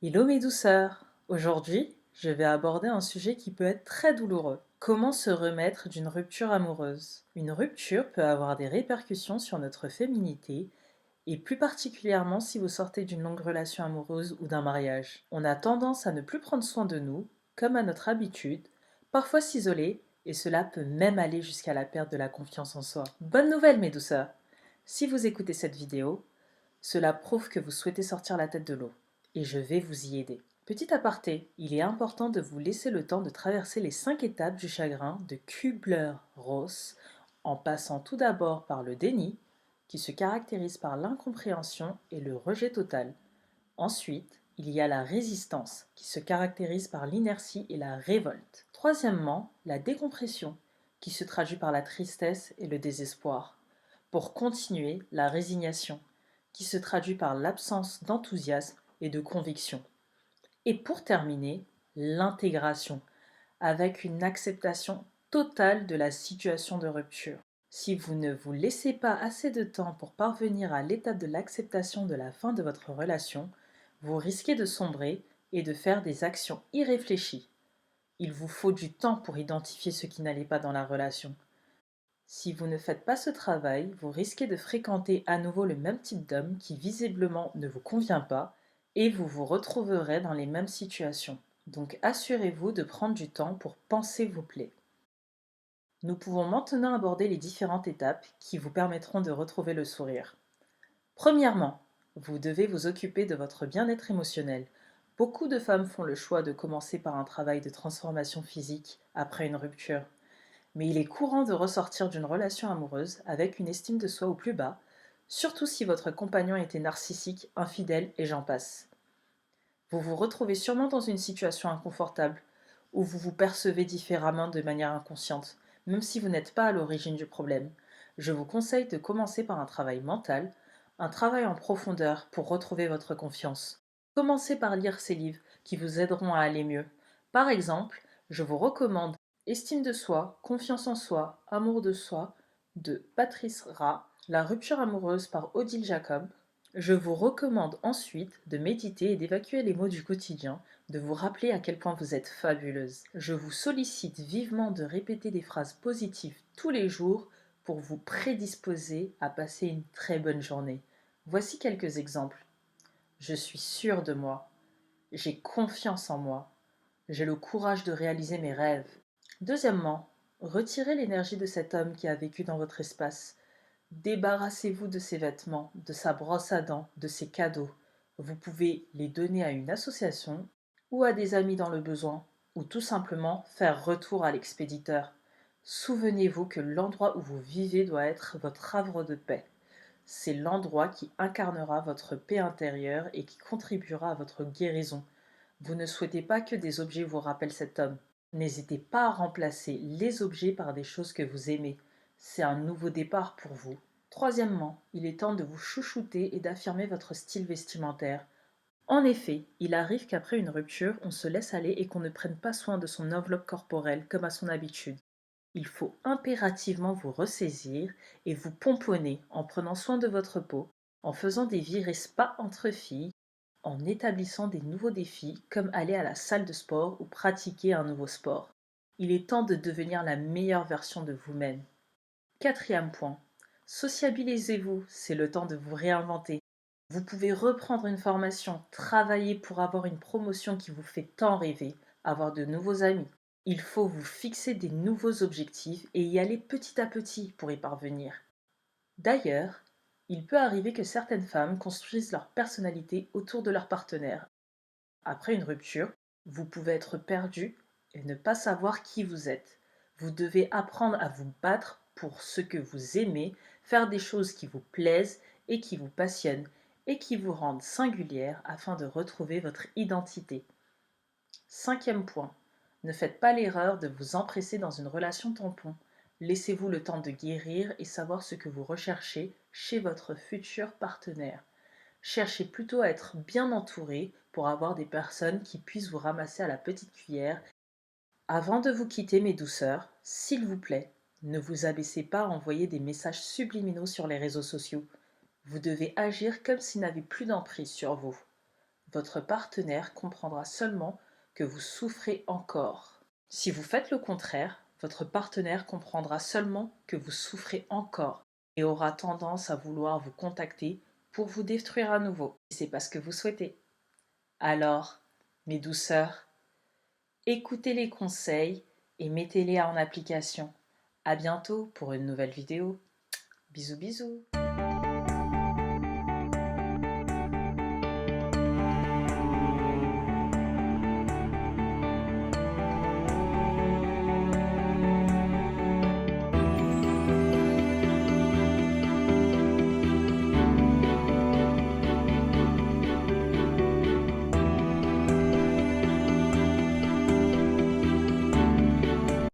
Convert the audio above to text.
Hello mes douceurs! Aujourd'hui, je vais aborder un sujet qui peut être très douloureux. Comment se remettre d'une rupture amoureuse? Une rupture peut avoir des répercussions sur notre féminité et plus particulièrement si vous sortez d'une longue relation amoureuse ou d'un mariage. On a tendance à ne plus prendre soin de nous, comme à notre habitude, parfois s'isoler et cela peut même aller jusqu'à la perte de la confiance en soi. Bonne nouvelle mes douceurs! Si vous écoutez cette vidéo, cela prouve que vous souhaitez sortir la tête de l'eau, et je vais vous y aider. Petit aparté, il est important de vous laisser le temps de traverser les 5 étapes du chagrin de Kübler-Ross, en passant tout d'abord par le déni, qui se caractérise par l'incompréhension et le rejet total. Ensuite, il y a la résistance, qui se caractérise par l'inertie et la révolte. Troisièmement, la décompression, qui se traduit par la tristesse et le désespoir. Pour continuer, la résignation, qui se traduit par l'absence d'enthousiasme et de conviction. Et pour terminer, l'intégration, avec une acceptation totale de la situation de rupture. Si vous ne vous laissez pas assez de temps pour parvenir à l'étape de l'acceptation de la fin de votre relation, vous risquez de sombrer et de faire des actions irréfléchies. Il vous faut du temps pour identifier ce qui n'allait pas dans la relation. Si vous ne faites pas ce travail, vous risquez de fréquenter à nouveau le même type d'homme qui visiblement ne vous convient pas et vous vous retrouverez dans les mêmes situations. Donc assurez-vous de prendre du temps pour penser vos plaies. Nous pouvons maintenant aborder les différentes étapes qui vous permettront de retrouver le sourire. Premièrement, vous devez vous occuper de votre bien-être émotionnel. Beaucoup de femmes font le choix de commencer par un travail de transformation physique après une rupture. Mais il est courant de ressortir d'une relation amoureuse avec une estime de soi au plus bas, surtout si votre compagnon était narcissique, infidèle et j'en passe. Vous vous retrouvez sûrement dans une situation inconfortable, où vous vous percevez différemment de manière inconsciente, même si vous n'êtes pas à l'origine du problème. Je vous conseille de commencer par un travail mental, un travail en profondeur pour retrouver votre confiance. Commencez par lire ces livres qui vous aideront à aller mieux. Par exemple, je vous recommande Estime de soi, confiance en soi, amour de soi de Patrice Ra, La rupture amoureuse par Odile Jacob. Je vous recommande ensuite de méditer et d'évacuer les maux du quotidien, de vous rappeler à quel point vous êtes fabuleuse. Je vous sollicite vivement de répéter des phrases positives tous les jours pour vous prédisposer à passer une très bonne journée. Voici quelques exemples. Je suis sûre de moi. J'ai confiance en moi. J'ai le courage de réaliser mes rêves. Deuxièmement, retirez l'énergie de cet homme qui a vécu dans votre espace. Débarrassez-vous de ses vêtements, de sa brosse à dents, de ses cadeaux. Vous pouvez les donner à une association ou à des amis dans le besoin, ou tout simplement faire retour à l'expéditeur. Souvenez-vous que l'endroit où vous vivez doit être votre havre de paix. C'est l'endroit qui incarnera votre paix intérieure et qui contribuera à votre guérison. Vous ne souhaitez pas que des objets vous rappellent cet homme. N'hésitez pas à remplacer les objets par des choses que vous aimez. C'est un nouveau départ pour vous. Troisièmement, il est temps de vous chouchouter et d'affirmer votre style vestimentaire. En effet, il arrive qu'après une rupture, on se laisse aller et qu'on ne prenne pas soin de son enveloppe corporelle comme à son habitude. Il faut impérativement vous ressaisir et vous pomponner en prenant soin de votre peau, en faisant des virées spa entre filles, en établissant des nouveaux défis comme aller à la salle de sport ou pratiquer un nouveau sport. Il est temps de devenir la meilleure version de vous-même. Quatrième point, sociabilisez-vous, c'est le temps de vous réinventer. Vous pouvez reprendre une formation, travailler pour avoir une promotion qui vous fait tant rêver, avoir de nouveaux amis. Il faut vous fixer des nouveaux objectifs et y aller petit à petit pour y parvenir. D'ailleurs, il peut arriver que certaines femmes construisent leur personnalité autour de leur partenaire. Après une rupture, vous pouvez être perdu et ne pas savoir qui vous êtes. Vous devez apprendre à vous battre pour ce que vous aimez, faire des choses qui vous plaisent et qui vous passionnent et qui vous rendent singulière afin de retrouver votre identité. Cinquième point, ne faites pas l'erreur de vous empresser dans une relation tampon. Laissez-vous le temps de guérir et savoir ce que vous recherchez chez votre futur partenaire. Cherchez plutôt à être bien entouré pour avoir des personnes qui puissent vous ramasser à la petite cuillère. Avant de vous quitter, mes douceurs, s'il vous plaît, ne vous abaissez pas à envoyer des messages subliminaux sur les réseaux sociaux. Vous devez agir comme s'ils n'avaient plus d'emprise sur vous. votre partenaire comprendra seulement que vous souffrez encore. Si vous faites le contraire, votre partenaire comprendra seulement que vous souffrez encore et aura tendance à vouloir vous contacter pour vous détruire à nouveau. Et c'est pas ce que vous souhaitez. Alors, mes douceurs, écoutez les conseils et mettez-les en application. À bientôt pour une nouvelle vidéo. Bisous bisous.